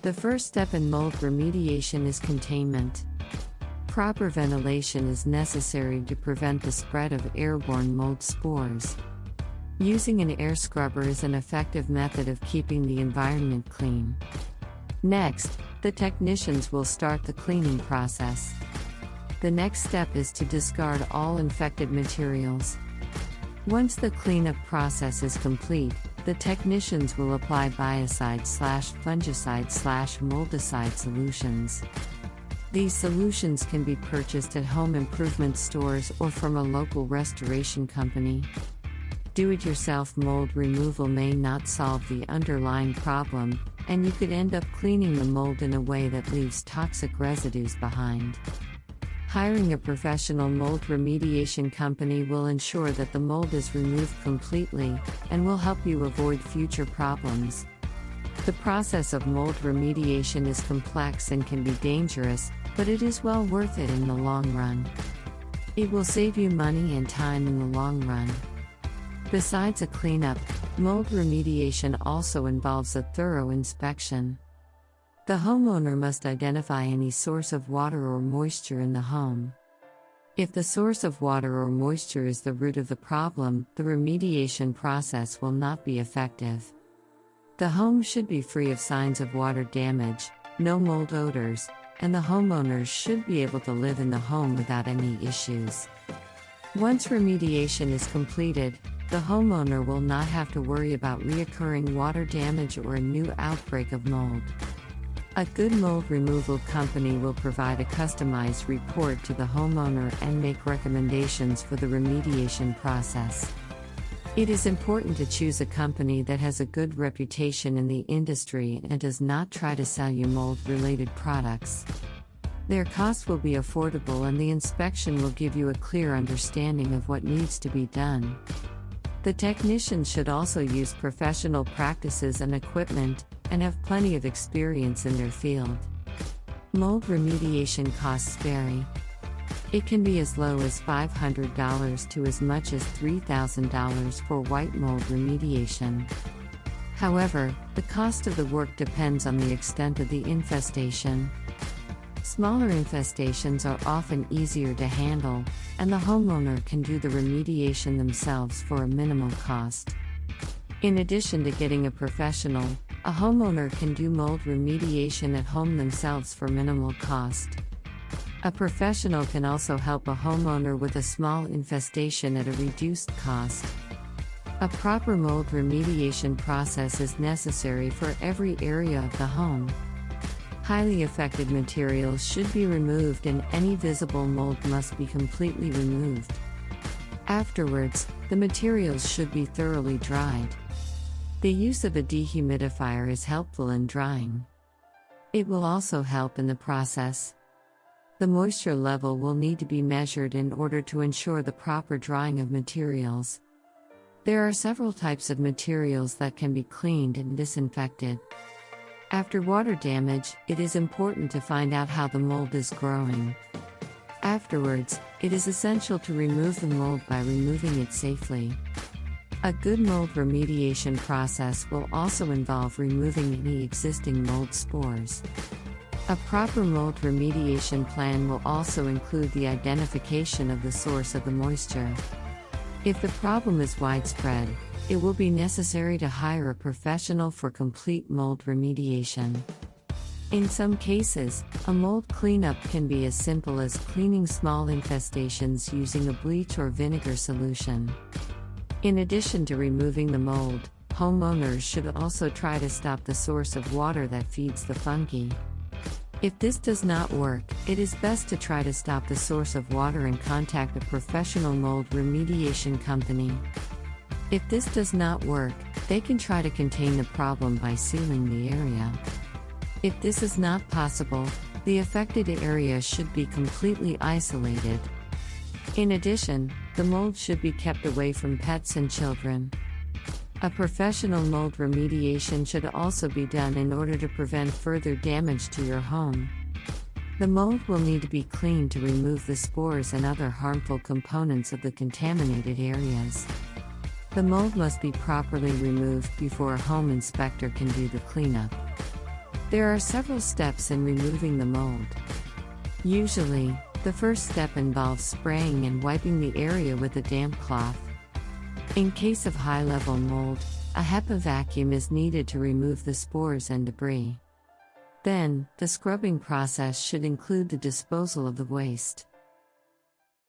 The first step in mold remediation is containment. Proper ventilation is necessary to prevent the spread of airborne mold spores. Using an air scrubber is an effective method of keeping the environment clean. Next, the technicians will start the cleaning process. The next step is to discard all infected materials. Once the cleanup process is complete, the technicians will apply biocide/fungicide/moldicide solutions. These solutions can be purchased at home improvement stores or from a local restoration company. Do-it-yourself mold removal may not solve the underlying problem, and you could end up cleaning the mold in a way that leaves toxic residues behind. Hiring a professional mold remediation company will ensure that the mold is removed completely, and will help you avoid future problems. The process of mold remediation is complex and can be dangerous, but it is well worth it in the long run. It will save you money and time in the long run. Besides a cleanup, mold remediation also involves a thorough inspection. The homeowner must identify any source of water or moisture in the home. If the source of water or moisture is the root of the problem, the remediation process will not be effective. The home should be free of signs of water damage, no mold odors, and the homeowners should be able to live in the home without any issues. Once remediation is completed, the homeowner will not have to worry about recurring water damage or a new outbreak of mold. A good mold removal company will provide a customized report to the homeowner and make recommendations for the remediation process. It is important to choose a company that has a good reputation in the industry and does not try to sell you mold-related products. Their cost will be affordable and the inspection will give you a clear understanding of what needs to be done. The technicians should also use professional practices and equipment, and have plenty of experience in their field. Mold remediation costs vary. It can be as low as $500 to as much as $3,000 for white mold remediation. However, the cost of the work depends on the extent of the infestation. Smaller infestations are often easier to handle, and the homeowner can do the remediation themselves for a minimal cost. In addition to getting a professional, a homeowner can do mold remediation at home themselves for minimal cost. A professional can also help a homeowner with a small infestation at a reduced cost. A proper mold remediation process is necessary for every area of the home. Highly affected materials should be removed and any visible mold must be completely removed. Afterwards, the materials should be thoroughly dried. The use of a dehumidifier is helpful in drying. It will also help in the process. The moisture level will need to be measured in order to ensure the proper drying of materials. There are several types of materials that can be cleaned and disinfected. After water damage, it is important to find out how the mold is growing. Afterwards, it is essential to remove the mold by removing it safely. A good mold remediation process will also involve removing any existing mold spores. A proper mold remediation plan will also include the identification of the source of the moisture. If the problem is widespread, it will be necessary to hire a professional for complete mold remediation. In some cases, a mold cleanup can be as simple as cleaning small infestations using a bleach or vinegar solution. In addition to removing the mold, homeowners should also try to stop the source of water that feeds the fungi. If this does not work, it is best to try to stop the source of water and contact a professional mold remediation company. If this does not work, they can try to contain the problem by sealing the area. If this is not possible, the affected area should be completely isolated. In addition, the mold should be kept away from pets and children. A professional mold remediation should also be done in order to prevent further damage to your home. The mold will need to be cleaned to remove the spores and other harmful components of the contaminated areas. The mold must be properly removed before a home inspector can do the cleanup. There are several steps in removing the mold. Usually, the first step involves spraying and wiping the area with a damp cloth. In case of high-level mold, a HEPA vacuum is needed to remove the spores and debris. Then, the scrubbing process should include the disposal of the waste.